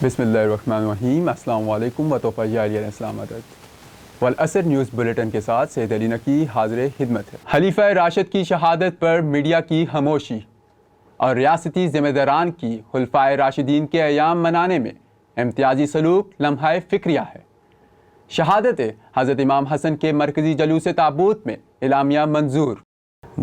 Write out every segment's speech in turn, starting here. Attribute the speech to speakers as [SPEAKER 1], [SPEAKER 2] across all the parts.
[SPEAKER 1] بسم اللہ الرحمن الرحیم۔ السلام علیکم و توفیق اسلام عدد والعصر نیوز بلیٹن کے ساتھ سید علی نقی حاضر خدمت ہے۔ خلیفہ راشد کی شہادت پر میڈیا کی خاموشی اور ریاستی ذمہ داران کی خلفائے راشدین کے ایام منانے میں امتیازی سلوک لمحہ فکریہ ہے۔ شہادت حضرت امام حسن کے مرکزی جلوس تابوت میں اعلامیہ منظور۔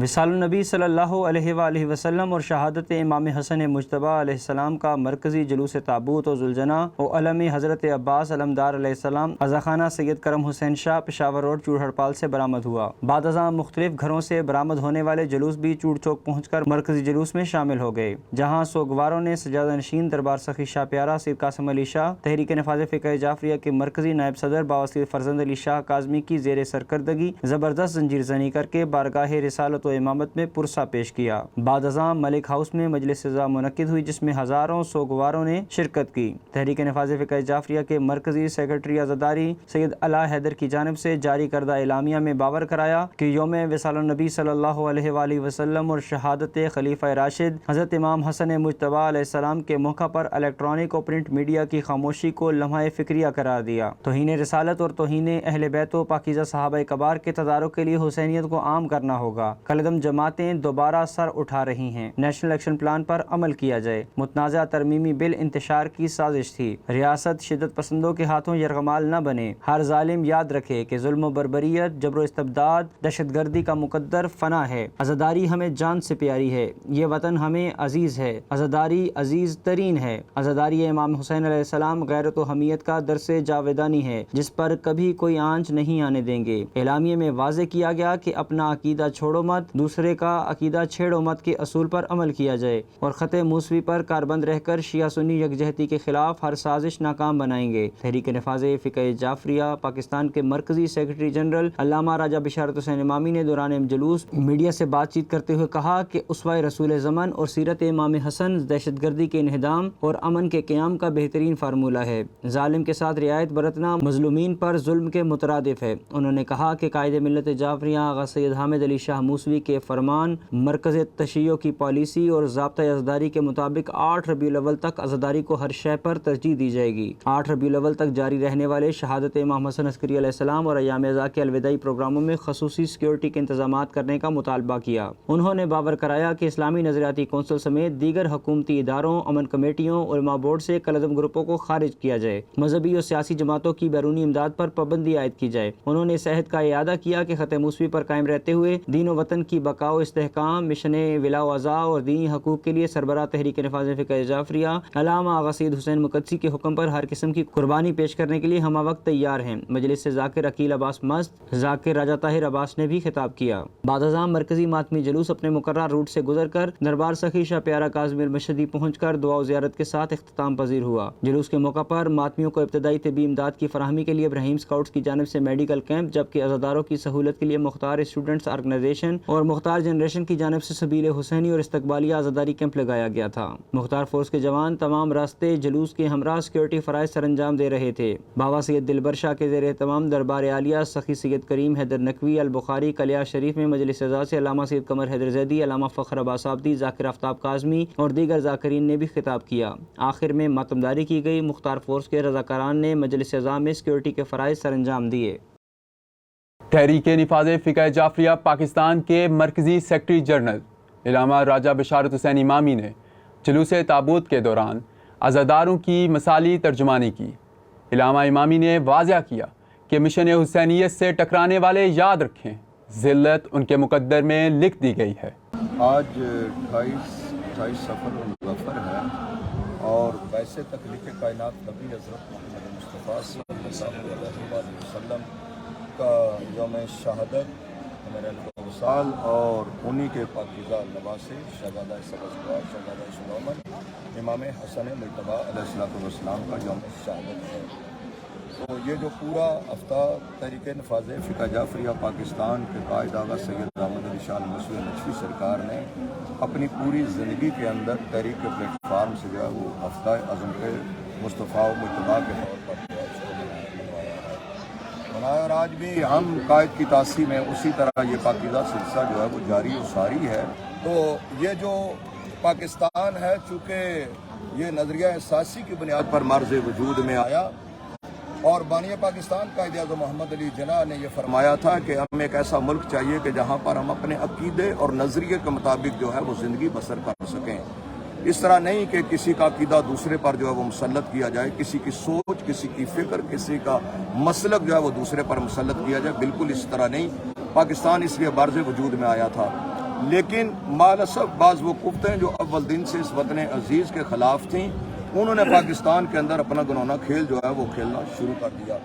[SPEAKER 2] وصال النبی صلی اللہ علیہ وآلہ وسلم اور شہادت امام حسن مجتبی علیہ السلام کا مرکزی جلوس تابوت و ذوالجناح و علم حضرت عباس علمدار علیہ السلام عزاخانہ سید کرم حسین شاہ پشاور روڈ چوڑ ہڑپال سے برآمد ہوا۔ بعد ازاں مختلف گھروں سے برآمد ہونے والے جلوس بھی چوڑ چوک پہنچ کر مرکزی جلوس میں شامل ہو گئے، جہاں سوگواروں نے سجادہ نشین دربار سخی شاہ پیارا سید قاسم علی شاہ تحریک نفاذ فقہ جعفریہ کے مرکزی نائب صدر باواسطہ فرزند علی شاہ کاظمی کی زیر سرکردگی زبردست زنجیر زنی کر کے بارگاہ رسالت و امامت میں پرسہ پیش کیا۔ بعد ازاں ملک ہاؤس میں مجلس رضا منعقد ہوئی، جس میں ہزاروں سوگواروں نے شرکت کی۔ تحریک نفاذ فقہ جعفریہ کے مرکزی سیکرٹری عزاداری سید علا حیدر کی جانب سے جاری کردہ اعلامیہ میں باور کرایا کہ یوم وصال النبی صلی اللہ علیہ وآلہ وسلم اور شہادت خلیفہ راشد حضرت امام حسن مجتبی علیہ السلام کے موقع پر الیکٹرانک اور پرنٹ میڈیا کی خاموشی کو لمحہ فکریہ قرار دیا۔ توہین رسالت اور توہین اہل بیت و پاکیزہ صحابہ کبار کے تدارک کے لیے حسینیت کو عام کرنا ہوگا۔ کالعدم جماعتیں دوبارہ سر اٹھا رہی ہیں۔ نیشنل ایکشن پلان پر عمل کیا جائے۔ متنازع ترمیمی بل انتشار کی سازش تھی۔ ریاست شدت پسندوں کے ہاتھوں یرغمال نہ بنے۔ ہر ظالم یاد رکھے کہ ظلم و بربریت، جبر و استبداد، دہشت گردی کا مقدر فنا ہے۔ عزاداری ہمیں جان سے پیاری ہے، یہ وطن ہمیں عزیز ہے، عزاداری عزیز ترین ہے۔ عزاداری امام حسین علیہ السلام غیرت و حمیت کا درس جاویدانی ہے، جس پر کبھی کوئی آنچ نہیں آنے دیں گے۔ اعلامیے میں واضح کیا گیا کہ اپنا عقیدہ چھوڑو مت، دوسرے کا عقیدہ چھیڑو مت کے اصول پر عمل کیا جائے، اور خط موسوی پر کاربند رہ کر شیعہ سنی یکجہتی کے خلاف ہر سازش ناکام بنائیں گے۔ تحریک نفاذ فقہ جعفریہ پاکستان کے مرکزی سیکرٹری جنرل علامہ راجہ بشارت حسین امامی نے دوران جلوس میڈیا سے بات چیت کرتے ہوئے کہا کہ اسوہ رسول زمن اور سیرت امام حسن دہشت گردی کے انہدام اور امن کے قیام کا بہترین فارمولہ ہے۔ ظالم کے ساتھ رعایت برتنا مظلومین پر ظلم کے مترادف ہے۔ انہوں نے کہا کہ قائد ملت جعفریہ آغا سید حامد علی شاہ موسوی کے فرمان، مرکز تشیع کی پالیسی اور ضابطۂ عزاداری کے مطابق 8 ربیع الاول تک عزاداری کو ہر شے پر ترجیح دی جائے گی۔ 8 ربیع الاول تک جاری رہنے والے شہادت امام حسن عسکری علیہ السلام اور ایام عزا کے الوداعی پروگراموں میں خصوصی سیکورٹی کے انتظامات کرنے کا مطالبہ کیا۔ انہوں نے باور کرایا کہ اسلامی نظریاتی کونسل سمیت دیگر حکومتی اداروں، امن کمیٹیوں، علماء بورڈ سے کالعدم گروپوں کو خارج کیا جائے، مذہبی اور سیاسی جماعتوں کی بیرونی امداد پر پابندی عائد کی جائے۔ انہوں نے اس عہد کا اعادہ کیا کہ خط موسوی پر قائم رہتے ہوئے دین و وطن کی بقا و استحکام، مشن ولا و ازا اور دینی حقوق کے لیے سربراہ تحریک نفاذ فقہ جعفریہ علامہ آغا سید حسین مقدسی کے حکم پر ہر قسم کی قربانی پیش کرنے کے لیے ہمہ وقت تیار ہیں۔ مجلس سے ذاکر عقیل عباس مست، ذاکر راجہ طاہر عباس نے بھی خطاب کیا۔ بعد ازاں مرکزی ماتمی جلوس اپنے مقررہ روٹ سے گزر کر دربار سخی شاہ پیارا کاظمی المشہدی پہنچ کر دعا و زیارت کے ساتھ اختتام پذیر ہوا۔ جلوس کے موقع پر ماتمیوں کو ابتدائی طبی امداد کی فراہمی کے لیے ابراہیم اسکاؤٹس کی جانب سے میڈیکل کیمپ، جبکہ عزاداروں کی سہولت کے لیے مختار اسٹوڈنٹس آرگنائزیشن اور مختار جنریشن کی جانب سے سبیل حسینی اور استقبالیہ عزاداری کیمپ لگایا گیا تھا۔ مختار فورس کے جوان تمام راستے جلوس کے ہمراہ سیکورٹی فرائض سر انجام دے رہے تھے۔ بابا سید دلبر شاہ کے زیر اہتمام دربار عالیہ سخی سید کریم حیدر نقوی البخاری کلیا شریف میں مجلس اعزاز سے علامہ سید قمر حیدر زیدی، علامہ فخر عباس آبدی، ذاکر آفتاب کاظمی اور دیگر ذاکرین نے بھی خطاب کیا۔ آخر میں ماتمداری کی گئی۔ مختار فورس کے رضاکاران نے مجلس اعزاز میں سیکورٹی کے فرائض سر انجام دیے۔
[SPEAKER 1] تحریک نفاذ فقہ جعفریہ پاکستان کے مرکزی سیکرٹری جنرل علامہ راجہ بشارت حسین امامی نے جلوس تابوت کے دوران عزاداروں کی مثالی ترجمانی کی۔ علامہ امامی نے واضح کیا کہ مشن حسینیت سے ٹکرانے والے یاد رکھیں، ذلت ان کے مقدر میں لکھ دی گئی ہے۔
[SPEAKER 3] آج 28 سفر المظفر ہے اور ویسے تخلیق کائنات نبی حضرت محمد مصطفیٰ صلی اللہ علیہ وسلم کا یوم شہادت میرے وصال اور انہی کے پاکیزہ نواسے شہزادہ سبزوار شہزادہ سلیمان امام حسن مجتبی علیہ السلام کا یوم شہادت ہے۔ تو یہ جو پورا ہفتہ تحریک نفاذ فقہ جعفریہ پاکستان کے قائد آغا سید احمد علی شاہ المسیح نقوی سرکار نے اپنی پوری زندگی کے اندر تحریک کے پلیٹ فارم سے جو ہے وہ ہفتہ عظم کے مصطفیٰ و مجتبیٰ کے طور پر منایا، اور آج بھی ہم قائد کی تاثیر میں اسی طرح یہ پاکیزہ سلسلہ جو ہے وہ جاری و ساری ہے۔ تو یہ جو پاکستان ہے، چونکہ یہ نظریہ اساسی کی بنیاد پر مرز وجود میں آیا، اور بانی پاکستان قائد اعظم محمد علی جناح نے یہ فرمایا تھا کہ ہمیں ایک ایسا ملک چاہیے کہ جہاں پر ہم اپنے عقیدے اور نظریے کے مطابق جو ہے وہ زندگی بسر کر سکیں۔ اس طرح نہیں کہ کسی کا عقیدہ دوسرے پر جو ہے وہ مسلط کیا جائے، کسی کی سوچ، کسی کی فکر، کسی کا مسلک جو ہے وہ دوسرے پر مسلط کیا جائے، بالکل اس طرح نہیں۔ پاکستان اس لیے برز وجود میں آیا تھا، لیکن مالاسف بعض وہ قوتیں جو اول دن سے اس وطن عزیز کے خلاف تھیں، انہوں نے پاکستان کے اندر اپنا گنونا کھیل جو ہے وہ کھیلنا شروع کر دیا۔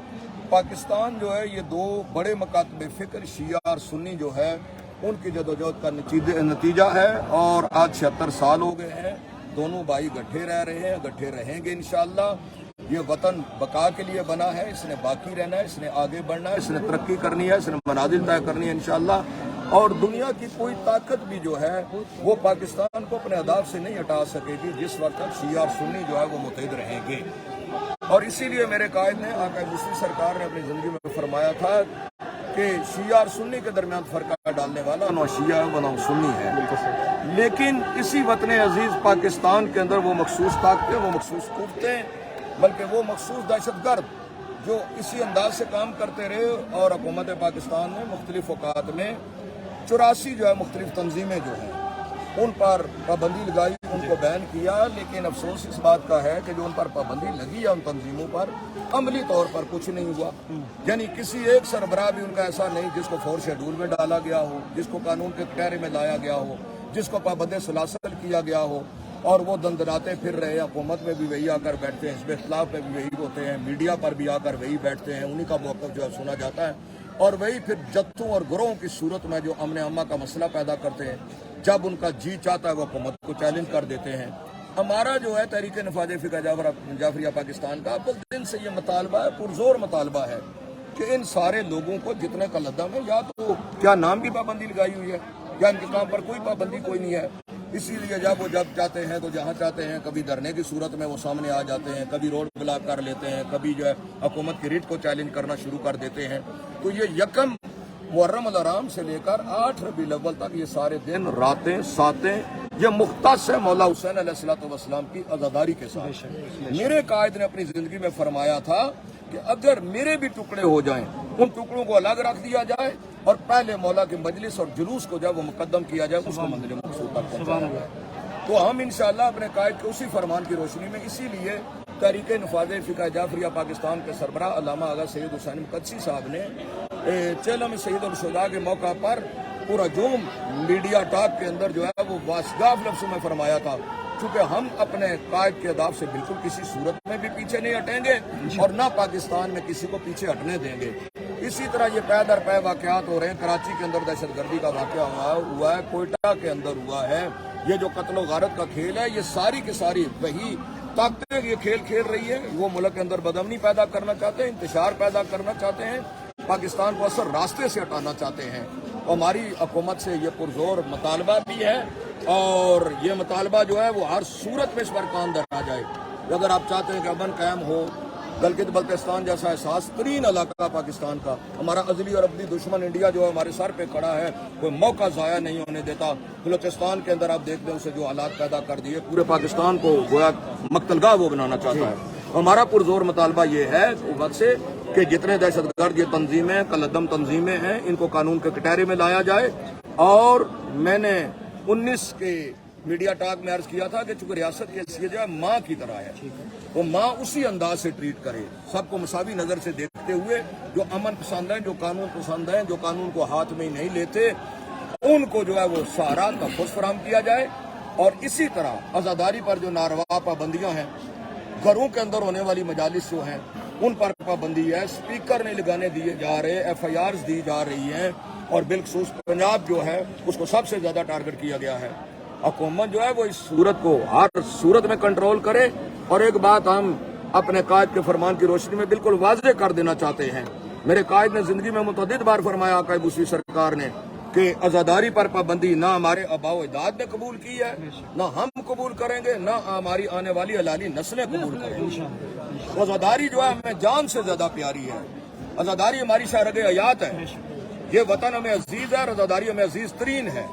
[SPEAKER 3] پاکستان جو ہے یہ دو بڑے مکاتب فکر شیعہ اور سنی جو ہے ان کی جدوجہد کا نتیجہ ہے، اور آج 76 سال ہو گئے ہیں، دونوں بھائی گٹھے رہ رہے ہیں، گٹھے رہیں گے انشاءاللہ۔ یہ وطن بقا کے لیے بنا ہے، اس نے باقی رہنا ہے، اس نے آگے بڑھنا ہے، اس نے ترقی کرنی ہے، اس نے منازل طے کرنی ہے انشاءاللہ، اور دنیا کی کوئی طاقت بھی جو ہے وہ پاکستان کو اپنے اہداف سے نہیں ہٹا سکے گی جس وقت تک شیعہ اور سنی جو ہے وہ متحد رہیں گے۔ اور اسی لیے میرے قائد نے، آقا مصطفیٰ سرکار نے اپنی زندگی میں فرمایا تھا کہ شیعہ اور سنی کے درمیان فرقہ ڈالنے والا نہ شیعہ ہے نہ سنی ہے، لیکن اسی وطن عزیز پاکستان کے اندر وہ مخصوص طاقتیں، وہ مخصوص قوتیں، بلکہ وہ مخصوص دہشت گرد جو اسی انداز سے کام کرتے رہے، اور حکومت پاکستان نے مختلف اوقات میں 84 جو ہے مختلف تنظیمیں جو ہیں ان پر پابندی لگائی، ان کو بین کیا، لیکن افسوس اس بات کا ہے کہ جو ان پر پابندی لگی ہے ان تنظیموں پر، عملی طور پر کچھ نہیں ہوا۔ یعنی کسی ایک سربراہ بھی ان کا ایسا نہیں جس کو 4 شیڈول میں ڈالا گیا ہو، جس کو قانون کے دائرے میں لایا گیا ہو، جس کو پابند سلاسل کیا گیا ہو، اور وہ دندناتے پھر رہے۔ حکومت میں بھی وہی آ کر بیٹھتے ہیں، حزب اختلاف میں بھی وہی ہوتے ہیں، میڈیا پر بھی آ کر وہی بیٹھتے ہیں، انہی کا موقف جو ہے سنا جاتا ہے، اور وہی پھر جتھوں اور گروہوں کی صورت میں جو امن امہ کا مسئلہ پیدا کرتے ہیں، جب ان کا جی چاہتا ہے وہ حکومت کو چیلنج کر دیتے ہیں۔ ہمارا جو ہے تحریک نفاذ فقہ جعفریہ پاکستان کا اول دن سے یہ مطالبہ ہے، پرزور مطالبہ ہے کہ ان سارے لوگوں کو جتنے کا لدم ہے، یا تو کیا نام کی پابندی لگائی ہوئی ہے، یا ان کے کام پر کوئی پابندی کوئی نہیں ہے، اسی لیے جب وہ چاہتے ہیں تو جہاں چاہتے ہیں، کبھی دھرنے کی صورت میں وہ سامنے آ جاتے ہیں، کبھی روڈ بلاک کر لیتے ہیں، کبھی جو ہے حکومت کی ریٹ کو چیلنج کرنا شروع کر دیتے ہیں۔ تو یہ یکم محرم الحرام سے لے کر 8 ربیع الاول تک یہ سارے دن، راتیں، ساتیں یہ مختص ہے مولا حسین علیہ السلام کی عزاداری کے ساتھ۔ میرے قائد نے اپنی زندگی میں فرمایا تھا کہ اگر میرے بھی ٹکڑے ہو جائیں، ان ٹکڑوں کو الگ رکھ دیا جائے، اور پہلے مولا کی مجلس اور جلوس کو جب وہ مقدم کیا جائے، اس کو منزل مقصود تک پہنچایا جائے۔ تو ہم انشاءاللہ اپنے قائد کے اسی فرمان کی روشنی میں، اسی لیے تحریک نفاذ فقہ جعفریہ پاکستان کے سربراہ علامہ آغا سید حسین مقدسی صاحب نے چہلم سید الشہداء کے موقع پر پورا جوم میڈیا ٹاک کے اندر جو ہے وہ واشگاف لفظوں میں فرمایا تھا، چونکہ ہم اپنے قائد کے اہداف سے بالکل کسی صورت میں بھی پیچھے نہیں ہٹیں گے، اور نہ پاکستان میں کسی کو پیچھے ہٹنے دیں گے۔ اسی طرح یہ پے در پے واقعات ہو رہے ہیں، کراچی کے اندر دہشت گردی کا واقعہ ہوا ہے، کوئٹہ کے اندر ہوا ہے، یہ جو قتل و غارت کا کھیل ہے، یہ ساری کی ساری وہی طاقتیں یہ کھیل کھیل رہی ہے۔ وہ ملک کے اندر بدامنی پیدا کرنا چاہتے ہیں، انتشار پیدا کرنا چاہتے ہیں، پاکستان کو اثر راستے سے ہٹانا چاہتے ہیں۔ ہماری حکومت سے یہ پرزور مطالبہ بھی ہے، اور یہ مطالبہ جو ہے وہ ہر صورت میں اس پر کام درا جائے۔ اگر آپ چاہتے ہیں کہ امن قائم ہو، گلگت بلتستان جیسا احساس ترین علاقہ پاکستان کا، ہمارا ازلی اور ابدی دشمن انڈیا جو ہے ہمارے سر پہ کھڑا ہے، کوئی موقع ضائع نہیں ہونے دیتا۔ بلوچستان کے اندر آپ دیکھتے ہیں اسے جو حالات پیدا کر دیے، پورے پاکستان کو گویا مقتل گاہ وہ بنانا چاہتا ہے۔ ہمارا پرزور مطالبہ یہ ہے وقت سے کہ جتنے دہشت گرد یہ تنظیمیں، کلعدم تنظیمیں ہیں، ان کو قانون کے کٹہرے میں لایا جائے۔ اور میں نے 19 کے میڈیا ٹاک میں عرض کیا تھا کہ چونکہ ریاست کی حیثیت جو ہے ماں کی طرح ہے، وہ ماں اسی انداز سے ٹریٹ کرے، سب کو مساوی نظر سے دیکھتے ہوئے، جو امن پسند ہیں، جو قانون پسند ہیں، جو قانون کو ہاتھ میں ہی نہیں لیتے، ان کو جو ہے وہ سہارا تحفظ فراہم کیا جائے۔ اور اسی طرح عزاداری پر جو ناروا پابندیاں ہیں، گھروں کے اندر ہونے والی مجالس جو ہیں ان پر پابندی ہے، اسپیکر نہیں لگانے دیے جا رہے، FIRs دی جا رہی ہیں، اور بالخصوص پنجاب جو ہے اس کو سب سے زیادہ ٹارگٹ کیا گیا ہے۔ حکومت جو ہے وہ اس صورت کو ہر صورت میں کنٹرول کرے۔ اور ایک بات ہم اپنے قائد کے فرمان کی روشنی میں بالکل واضح کر دینا چاہتے ہیں، میرے قائد نے زندگی میں متعدد بار فرمایا، آقا مصطفیٰ سرکار نے، کہ عزاداری پر پابندی نہ ہمارے آباء و اجداد نے قبول کی ہے، نہ ہم قبول کریں گے، نہ ہماری آنے والی علالی نسلیں قبول کریں گی۔ عزاداری جو ہے ہمیں جان سے زیادہ پیاری ہے، عزاداری ہماری شرح حیات ہے۔ یہ وطن ہمیں عزیز ہے، رضاداری ہمیں عزیز ترین ہے.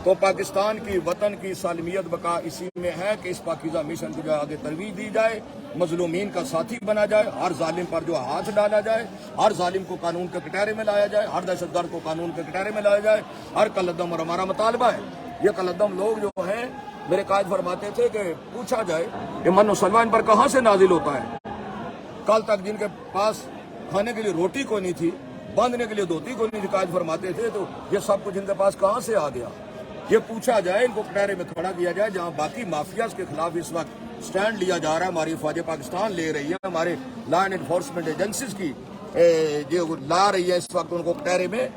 [SPEAKER 3] تو پاکستان کی وطن کی سالمیت بقا اسی میں ہے کہ اس پاکیزہ مشن کو جو آگے ترویج دی جائے، مظلومین کا ساتھی بنا جائے، ہر ظالم پر جو ہاتھ ڈالا جائے، ہر ظالم کو قانون کے کٹہرے میں لایا جائے، ہر دہشت گرد کو قانون کے کٹہرے میں لایا جائے. ہر کلدم اور ہمارا مطالبہ ہے. یہ کلدم لوگ جو ہیں میرے قائد فرماتے تھے کہ پوچھا جائے کہ من و سلوہ ان پر کہاں سے نازل ہوتا ہے. کل تک جن کے پاس کھانے کے لیے روٹی کو نہیں تھی، باندھنے کے لیے دھوتی کو نہیں تھی، قائد فرماتے تھے تو یہ سب کچھ ان کے پاس کہاں سے آ گیا. یہ پوچھا جائے، ان کو کٹہرے میں کھڑا کیا جائے. جہاں باقی مافیاز کے خلاف اس وقت سٹینڈ لیا جا رہا ہے، ہماری فوج پاکستان لے رہی ہے، ہمارے لا اینڈ انفورسمنٹ ایجنسیز کی جو لا رہی ہے اس وقت ان کو کٹہرے میں.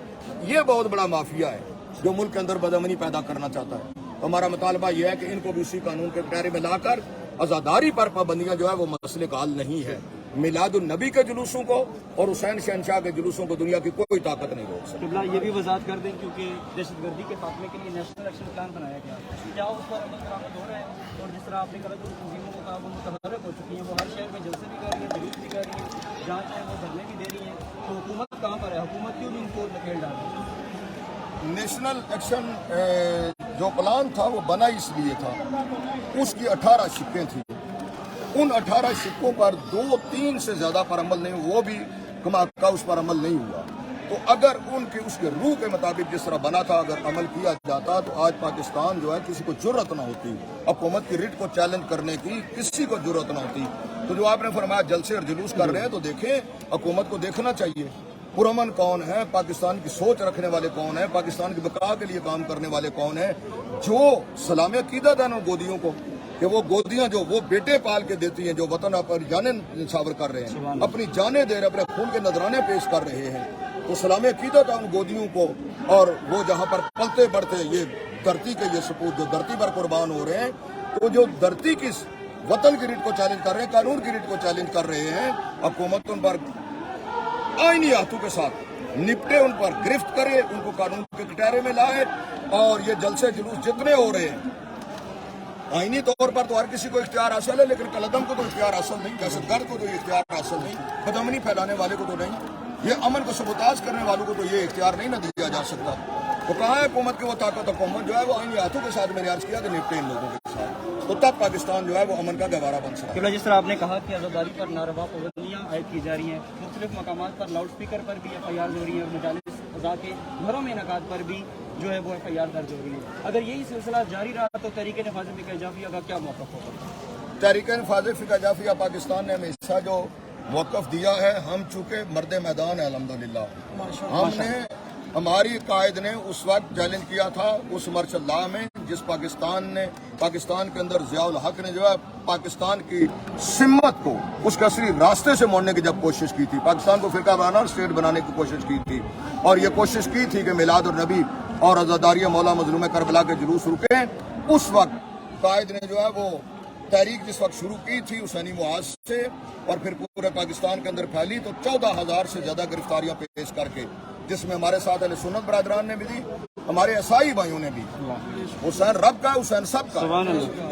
[SPEAKER 3] یہ بہت بڑا مافیا ہے جو ملک کے اندر بدامنی پیدا کرنا چاہتا ہے. ہمارا مطالبہ یہ ہے کہ ان کو بھی اسی قانون کے کٹہرے میں لا کر عزاداری پر پابندیاں جو ہے وہ مسئلے کا حل نہیں ہے. میلاد النبی کے جلوسوں کو اور حسین شہنشاہ کے جلوسوں کو دنیا کی کوئی طاقت نہیں روک سکتی.
[SPEAKER 2] قبلہ یہ بھی وضاحت کر دیں کیونکہ دہشت گردی کے خاتمے کے لیے نیشنل ایکشن پلان بنایا گیا، کیا اس پر عمل درآمد ہو رہا ہے؟ اور جس طرح آپ نے کہا کہ تنظیموں کو کہا وہ متحرک ہو چکی ہیں، وہ ہر شہر میں جلسے بھی کر رہی ہیں، جلوس بھی کر رہی ہیں، جہاں چاہے وہ دھرنے بھی دے رہی ہیں، تو حکومت کہاں پر ہے؟ حکومت کیوں نہیں ان کو نکیل ڈال رہی ہے؟
[SPEAKER 3] نیشنل ایکشن جو پلان تھا وہ بنا اس لیے تھا، اس کی 18 شقیں تھیں. ان 18 شقوں پر 2-3 سے زیادہ پر عمل نہیں، وہ بھی کما کا اس پر عمل نہیں ہوا. تو اگر ان کے اس کے روح کے مطابق جس طرح بنا تھا اگر عمل کیا جاتا تو آج پاکستان جو ہے کسی کو جرأت نہ ہوتی، حکومت کی ریٹ کو چیلنج کرنے کی کسی کو جرأت نہ ہوتی. تو جو آپ نے فرمایا جلسے اور جلوس کر رہے ہیں تو دیکھیں، حکومت کو دیکھنا چاہیے پرامن کون ہے، پاکستان کی سوچ رکھنے والے کون ہیں، پاکستان کی بقا کے لیے کام کرنے والے کون ہیں. جو سلام عقیدت ہے ان گودیوں کو کہ وہ گودیاں جو وہ بیٹے پال کے دیتی ہیں، جو وطن پر جانیں نچھاور کر رہے ہیں، اپنی جانیں دے رہے، اپنے خون کے نذرانے پیش کر رہے ہیں، تو سلام عقیدت ہے ان گودیوں کو. اور وہ جہاں پر پلتے بڑھتے یہ دھرتی کے یہ سپوت جو دھرتی پر قربان ہو رہے ہیں، تو جو دھرتی کی وطن کی ریٹ کو چیلنج کر رہے ہیں، قانون کی ریٹ کو چیلنج کر رہے ہیں، حکومت ان پر آئینی ہاتھوں کے ساتھ نپٹے، ان پر گرفت کرے، ان کو قانون کے کٹہرے میں لائے. اور یہ جلسے جلوس جتنے ہو رہے ہیں، آئینی طور پر تو ہر کسی کو اختیار حاصل ہے، لیکن کلدم کو تو اختیار حاصل نہیں، دہشت گرد کو تو یہ اختیار حاصل نہیں، بدامنی پھیلانے والے کو تو نہیں، یہ امن کو سبوتاژ کرنے والوں کو تو یہ اختیار نہیں نہ دیا جا سکتا. تو کہاں ہے حکومت کی وہ طاقت؟ حکومت جو ہے وہ آئینی ہاتھوں کے ساتھ میں نے عرض کیا کہ نپٹے ان لوگوں کے ساتھ، تو تب پاکستان جو ہے وہ امن کا گہوارہ بن سکتا ہے.
[SPEAKER 2] قبلہ جس طرح آپ نے کہا کہ عزاداری پر ناروا پابندیاں عائد کی جا رہی ہیں، مختلف مقامات پر لاؤڈ اسپیکر پر بھی FIR ہو رہی ہیں، اور مجالس اعضاء کے گھروں میں انعقاد پر بھی جو ہے وہ FIR درج ہو رہی ہے. اگر یہی سلسلہ جاری رہا تو تحریک نفاذ فقہ جعفریہ کا کیا موقف ہوگا؟
[SPEAKER 3] تحریک نفاذ فقہ جعفریہ پاکستان نے ہمیشہ جو موقف دیا ہے، ہم چونکہ مرد میدان ہیں الحمدللہ، ہم نے ہماری قائد نے اس وقت چیلنج کیا تھا اس مارچ اللہ میں جس پاکستان کے اندر ضیاء الحق نے جو ہے پاکستان کی سمت کو اس کے اصلی راستے سے موڑنے کی جب کوشش کی تھی، پاکستان کو فرقہ وارانہ اور اسٹیٹ بنانے کی کوشش کی تھی، اور یہ کوشش کی تھی کہ میلاد النبی اور عزاداری مولا مظلوم کربلا کے جلوس رکیں. اس وقت قائد نے جو ہے وہ تحریک جس وقت شروع کی تھی حسینی محاذ سے اور پھر پورے پاکستان کے اندر پھیلی، تو 14,000 سے زیادہ گرفتاریاں پیش کر کے، جس میں ہمارے ساتھ اہل سنت برادران نے بھی دی، ہمارے عیسائی بھائیوں نے بھی. حسین رب کا، حسین سب کا،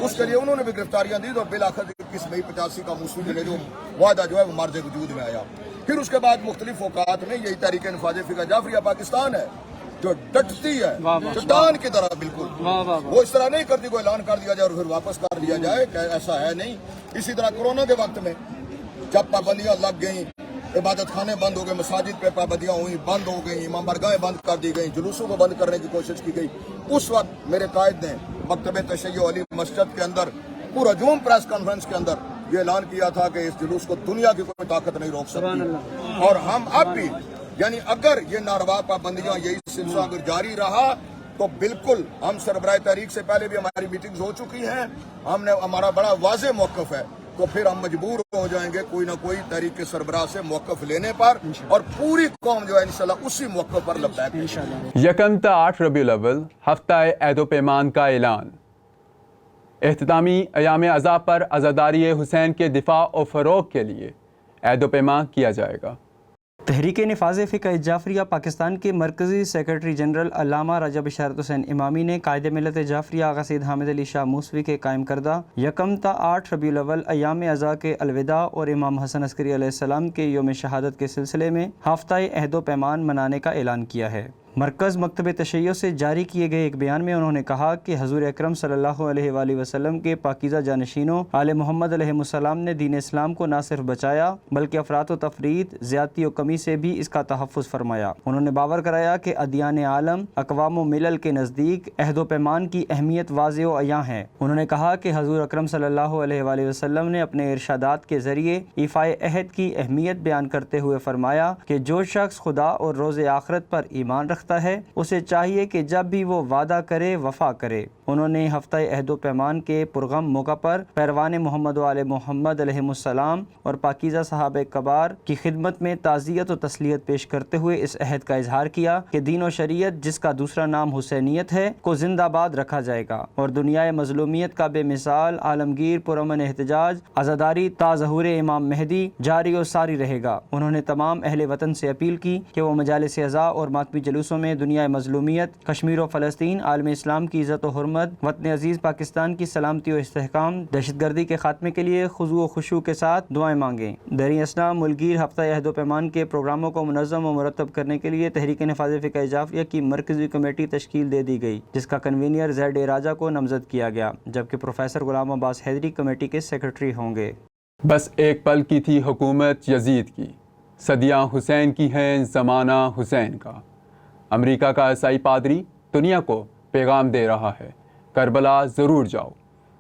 [SPEAKER 3] اس کے لیے انہوں نے بھی گرفتاریاں دی. اور بالآخر 21 مئی 85 کا موسوی میں جو وعدہ جو ہے وہ مرج وجود میں آیا. پھر اس کے بعد مختلف اوقات میں یہی تحریک نفاذ فقہ جعفریہ پاکستان ہے جو ڈٹتی ہے چٹان کی طرح، بالکل وہ اس طرح نہیں کرتی کوئی اعلان کر دیا جائے اور پھر واپس کر دیا جائے، کہ ایسا ہے نہیں. اسی طرح کورونا کے وقت میں جب پابندیاں لگ گئیں، عبادت خانے بند ہو گئے، مساجد پہ پابندیاں ہوئیں، بند ہو گئیں، امام بارگاہیں بند کر دی گئیں، جلوسوں کو بند کرنے کی کوشش کی گئی، اس وقت میرے قائد نے مکتب تشیع علی مسجد کے اندر پورا جوم پریس کانفرنس کے اندر یہ اعلان کیا تھا کہ اس جلوس کو دنیا کی کوئی طاقت نہیں روک سکتی. اور ہم اب بھی یعنی اگر یہ ناروا پابندیاں یہی سلسلہ اگر جاری رہا تو بالکل ہم سربراہ تحریک سے پہلے بھی ہماری میٹنگز ہو چکی ہیں، ہمارا بڑا واضح موقف ہے، تو پھر ہم مجبور ہو جائیں گے کوئی نہ کوئی تحریک کے سربراہ سے موقف لینے پر، اور پوری قوم جو ہے انشاءاللہ اسی موقف پر لبیک انشاءاللہ.
[SPEAKER 1] 1 تا 8 ربیع الاول ہفتہ عہد و پیمان کا اعلان. اختتامی ایام عزا پر عزاداری حسین کے دفاع و فروغ کے لیے عہد و پیمان کیا جائے گا.
[SPEAKER 2] تحریک نفاذ فقہ جعفریہ پاکستان کے مرکزی سیکرٹری جنرل علامہ رجب اشارت حسین امامی نے قائد ملت جعفریہ آغا سید حامد علی شاہ موسوی کے قائم کردہ 1 تا 8 ربیع الاول ایام عزا کے الوداع اور امام حسن عسکری علیہ السلام کے یوم شہادت کے سلسلے میں ہفتہ عہد و پیمان منانے کا اعلان کیا ہے۔ مرکز مکتب تشیع سے جاری کیے گئے ایک بیان میں انہوں نے کہا کہ حضور اکرم صلی اللہ علیہ وآلہ وسلم کے پاکیزہ جانشینوں آل محمد علیہ السلام نے دین اسلام کو نہ صرف بچایا بلکہ افراط و تفریط، زیادتی و کمی سے بھی اس کا تحفظ فرمایا۔ انہوں نے باور کرایا کہ ادیان عالم، اقوام و ملل کے نزدیک عہد و پیمان کی اہمیت واضح و عیاں ہے۔ انہوں نے کہا کہ حضور اکرم صلی اللہ علیہ وآلہ وسلم نے اپنے ارشادات کے ذریعے ایفائے عہد کی اہمیت بیان کرتے ہوئے فرمایا کہ جو شخص خدا اور روز آخرت پر ایمان رکھتا ہے اسے چاہیے کہ جب بھی وہ وعدہ کرے وفا کرے۔ انہوں نے ہفتہ عہد و پیمان کے پرغم موقع پر پیروان محمد و آل محمد علیہ السلام اور پاکیزہ صحابہ کبار کی خدمت میں تعزیت و تسلیت پیش کرتے ہوئے اس عہد کا اظہار کیا کہ دین و شریعت، جس کا دوسرا نام حسینیت ہے، کو زندہ باد رکھا جائے گا اور دنیائے مظلومیت کا بے مثال عالمگیر پرامن احتجاج عزاداری تا ظہور امام مہدی جاری و ساری رہے گا۔ انہوں نے تمام اہل وطن سے اپیل کی کہ وہ مجالس عزا اور ماتمی جلوسوں میں دنیا مظلومیت، کشمیر و فلسطین، عالم اسلام کی عزت و حرمت، وطن عزیز پاکستان کی سلامتی و استحکام، دہشت گردی کے خاتمے کے لیے خضوع و خشوع کے ساتھ دعائیں مانگیں۔ دریں اثنا ملگیر ہفتہ عہد و پیمان کے پروگراموں کو منظم و مرتب کرنے کے لیے تحریک نفاذ فقہ جعفریہ کی مرکزی کمیٹی تشکیل دے دی گئی، جس کا کنوینر زید راجہ کو نامزد کیا گیا، جبکہ پروفیسر غلام عباس حیدری کمیٹی کے سیکرٹری ہوں گے۔
[SPEAKER 1] بس ایک پل کی تھی حکومت یزید کی، صدیاں حسین کی ہیں زمانہ حسین کا۔ امریکہ کا عیسائی پادری دنیا کو پیغام دے رہا ہے، کربلا ضرور جاؤ۔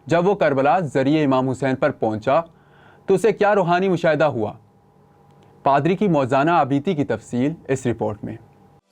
[SPEAKER 1] جب وہ کربلا ذریعے امام حسین پر پہنچا تو اسے کیا روحانی مشاہدہ ہوا؟ پادری کی موزانہ عبیتی کی تفصیل اس رپورٹ میں۔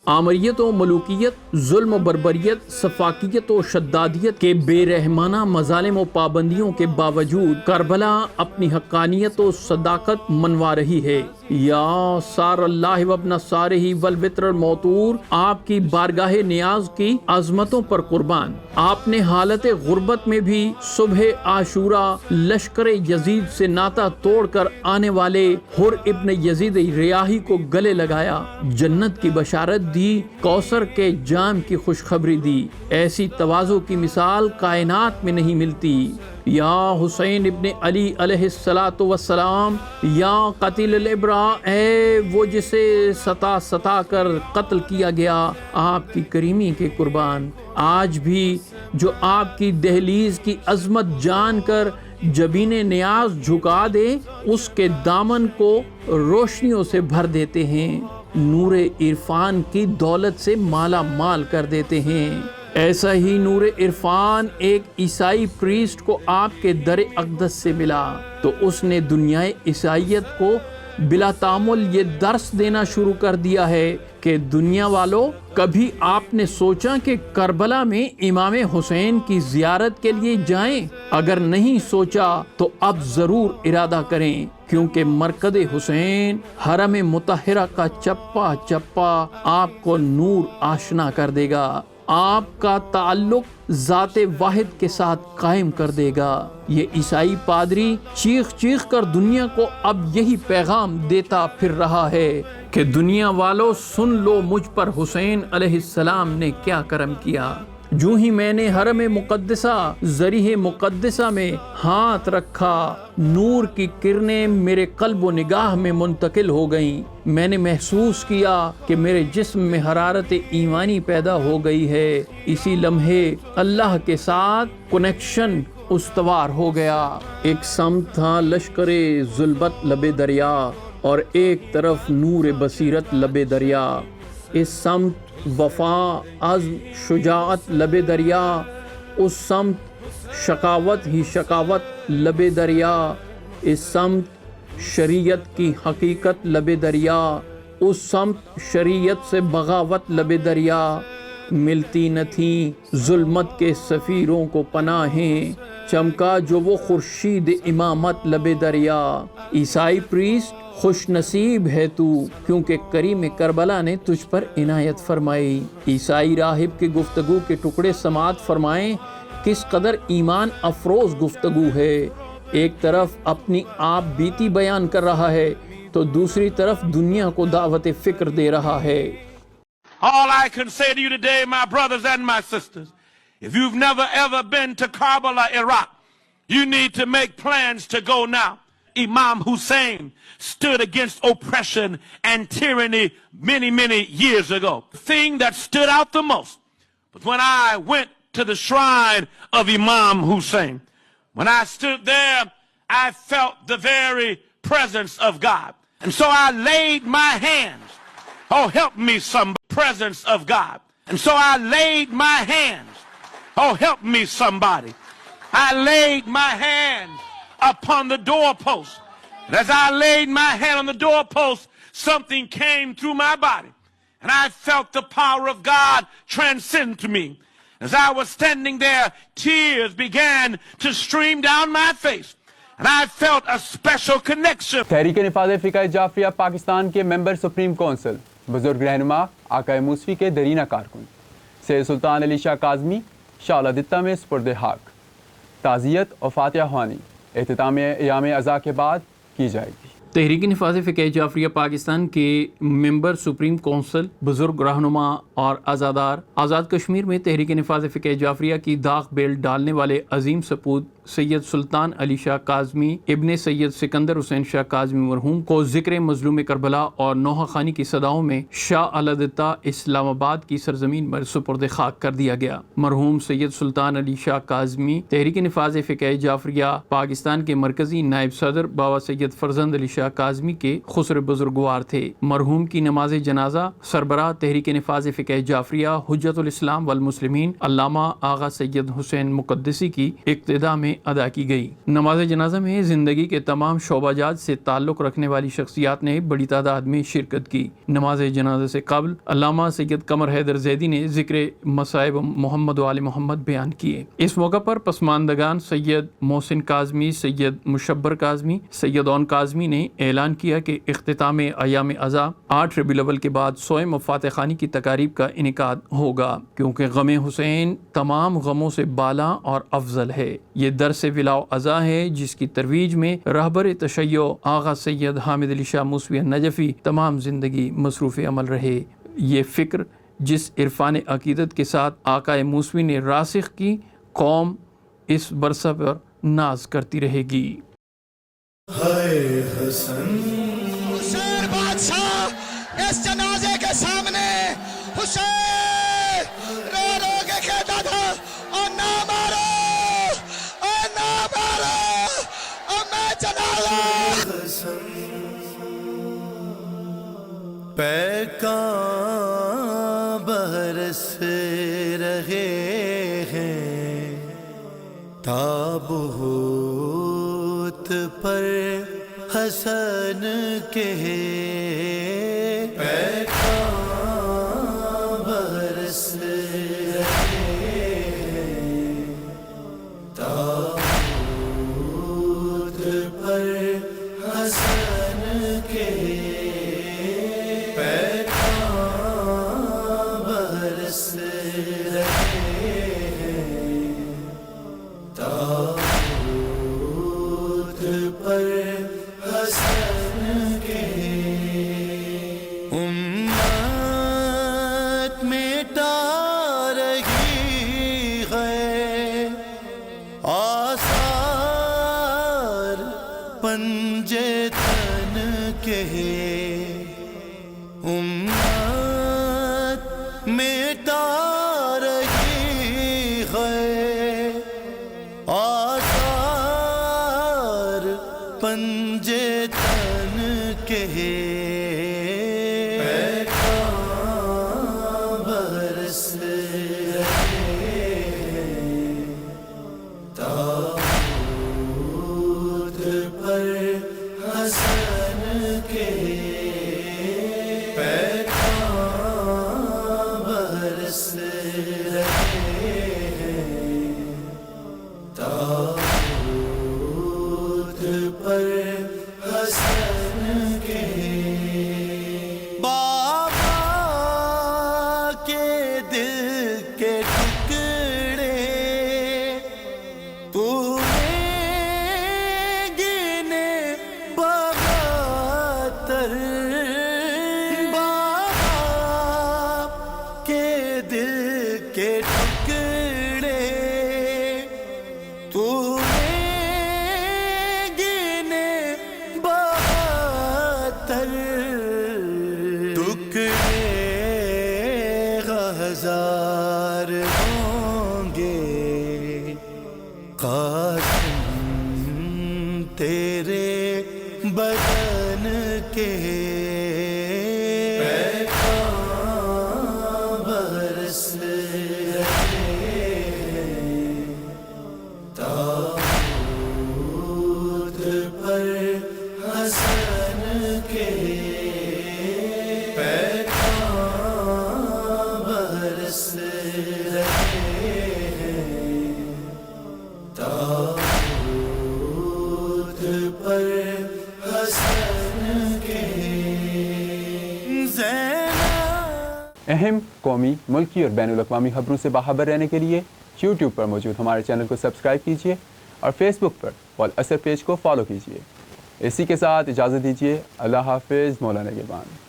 [SPEAKER 4] آمریت و ملوکیت، ظلم و بربریت، سفاکیت و شدادیت کے بے رحمانہ مظالم و پابندیوں کے باوجود کربلا اپنی حقانیت و صداقت منوا رہی ہے۔ یا سار اللہ وابن سارہ والوتر الموتور، آپ کی بارگاہ نیاز کی عظمتوں پر قربان۔ آپ نے حالت غربت میں بھی صبح عاشورہ لشکر یزید سے ناطہ توڑ کر آنے والے حر ابن یزید ریاحی کو گلے لگایا، جنت کی بشارت دی، کوثر کے جام کی خوشخبری دی۔ ایسی تواضع کی مثال کائنات میں نہیں ملتی۔ یا حسین ابن علی علیہ السلام، یا قتیل الابرا، اے وہ جسے ستا کر قتل کیا گیا، آپ کی کریمی کے قربان۔ آج بھی جو آپ کی دہلیز کی عظمت جان کر جبین نیاز جھکا دے، اس کے دامن کو روشنیوں سے بھر دیتے ہیں، نور عرفان کی دولت سے مالا مال کر دیتے ہیں۔ ایسا ہی نور عرفان ایک عیسائی پریسٹ کو آپ کے در اقدس سے ملا تو اس نے دنیائے عیسائیت کو بلا تعامل یہ درس دینا شروع کر دیا ہے کہ دنیا والوں، کبھی آپ نے سوچا کہ کربلا میں امام حسین کی زیارت کے لیے جائیں؟ اگر نہیں سوچا تو اب ضرور ارادہ کریں، کیونکہ مرکز حسین حرم مطہرہ کا چپا چپا آپ کو نور آشنا کر دے گا، آپ کا تعلق ذات واحد کے ساتھ قائم کر دے گا۔ یہ عیسائی پادری چیخ چیخ کر دنیا کو اب یہی پیغام دیتا پھر رہا ہے کہ دنیا والو سن لو مجھ پر حسین علیہ السلام نے کیا کرم کیا۔ جو ہی میں نے حرم مقدسہ ذریح مقدسہ میں ہاتھ رکھا، نور کی کرنیں میرے قلب و نگاہ میں منتقل ہو گئیں۔ میں نے محسوس کیا کہ میرے جسم میں حرارت ایمانی پیدا ہو گئی ہے۔ اسی لمحے اللہ کے ساتھ کنیکشن استوار ہو گیا۔ ایک سمت تھا لشکر ظلمت لب دریا اور ایک طرف نور بصیرت لب دریا۔ اس سمت وفا، عزم، شجاعت لب دریا، اس سمت شقاوت ہی شقاوت لب دریا، اس سمت شریعت کی حقیقت لب دریا، اس سمت شریعت سے بغاوت لب دریا۔ ملتی نہ تھیں ظلمت کے سفیروں کو پناہیں، چمکا جو وہ خورشید امامت لب دریا۔ عیسائی پریسٹ خوش نصیب ہے تو، کیونکہ کریم کربلا نے تجھ پر عنایت فرمائی۔ عیسائی راہب کی گفتگو کے ٹکڑے سماعت فرمائیں، کس قدر ایمان افروز گفتگو ہے۔ ایک طرف اپنی آپ بیتی بیان کر رہا ہے تو دوسری طرف دنیا کو دعوت فکر دے رہا ہے۔
[SPEAKER 5] All I can say to you today, my brothers and my sisters, if you've never ever been to Karbala, Iraq, you need to make plans to go now. Imam Hussein stood against oppression and tyranny many, many years ago. The thing that stood out the most was when I went to the shrine of Imam Hussein. When I stood there, I felt the very presence of God. And so I laid my hands. Oh, help me, some presence of God. And so I laid my hands. Oh, help me, somebody. I laid my hands upon the doorpost. And as I laid my hand on the doorpost, something came through my body. And I felt the power of God transcend to me. As I was standing there, tears began to stream down my face. And I felt a special connection.
[SPEAKER 1] تحریک نفاذ فقہ جعفریہ پاکستان کے ممبر supreme council, بزرگ رہنما آقائے موسوی کے درینہ کارکن سید سلطان علی شاہ کاظمی شعلہ دتہ میں سپرد حق، تعزیت اور فاتحہ خوانی اختتام ایام عزا کے بعد کی جائے گی۔
[SPEAKER 4] تحریک نفاذ فقہ جعفریہ پاکستان کے ممبر سپریم کونسل، بزرگ رہنما اور عزادار، آزاد کشمیر میں تحریک نفاذ فقہ جعفریہ کی داغ بیل ڈالنے والے عظیم سپود سید سلطان علی شاہ کاظمی ابن سید سکندر حسین شاہ کاظمی مرحوم کو ذکر مظلوم کربلا اور نوحہ خوانی کی صداؤں میں شاہ علدتہ اسلام آباد کی سرزمین پر سپرد خاک کر دیا گیا۔ مرحوم سید سلطان علی شاہ کاظمی تحریک نفاذ فقہ جعفریہ پاکستان کے مرکزی نائب صدر بابا سید فرزند علی شاہ کاظمی کے خسر بزرگوار تھے۔ مرحوم کی نماز جنازہ سربراہ تحریک نفاذ فقہ جعفریہ حجت الاسلام والمسلمین علامہ آغا سید حسین مقدسی کی اقتداء میں ادا کی گئی۔ نماز جنازہ میں زندگی کے تمام شعبہ جات سے تعلق رکھنے والی شخصیات نے بڑی تعداد میں شرکت کی۔ نماز جنازہ سے قبل علامہ سید قمر حیدر زیدی نے ذکر مصائب محمد و آل محمد بیان کیے۔ اس موقع پر پسماندگان سید محسن کاظمی، سید مشبر کاظمی، سید اون کاظمی نے اعلان کیا کہ اختتام ایام عزا 8 ربیع الاول کے بعد سوئم و فاتح خوانی کی تقاریب کا انعقاد ہوگا، کیونکہ غم حسین تمام غموں سے بالا اور افضل ہے۔ یہ درس ولاء عزا ہے جس کی ترویج میں رہبر تشیع آغا سید حامد علی شاہ موسوی نجفی تمام زندگی مصروف عمل رہے۔ یہ فکر جس عرفان عقیدت کے ساتھ آقا موسوی نے راسخ کی، قوم اس برسہ پر ناز کرتی رہے گی۔
[SPEAKER 6] حسین بادشاہ اس جنازے کے سامنے حسین رو رو کے کہتا تھا، اور نہ مارو، اور نہ مارو، اور میں جنازہ پیکاں برس رہے ہیں تابوت پر حسن کے، پیکاں برس رہے ہیں تابوت پر حسن کے، پیکاں برس رہے ہیں تابوت پر حسن کے، امت مٹا رہی ہے آثار پنجے تن کے، امت مٹا رہی ہے آثار پنجے تن کے، پیکاں برس رہے ہیں تابوت پر حسن کے، پیکاں برس دل کے ٹکڑے تو گنے 72 ٹکڑے ہزار ہوں گے قاسم تیرے بدن کے پیغام برس رہے تابوت پر حسن کے پیغام برس رہے تابوت پر حسن کے
[SPEAKER 1] اہم قومی، ملکی اور بین الاقوامی خبروں سے باخبر رہنے کے لیے یوٹیوب پر موجود ہمارے چینل کو سبسکرائب کیجیے اور فیس بک پر والاثر پیج کو فالو کیجیے۔ اسی کے ساتھ اجازت دیجیے۔ اللہ حافظ۔ مولانا نگہبان۔